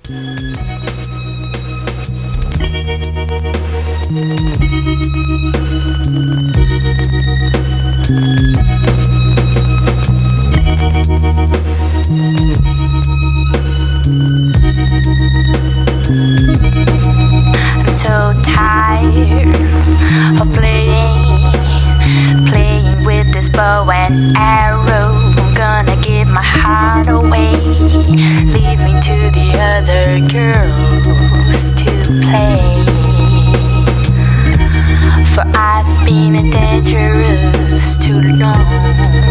I'm so tired of playing with this bow and arrow. I'm gonna give my heart away, leaving to the other girls to play. For I've been dangerous too long.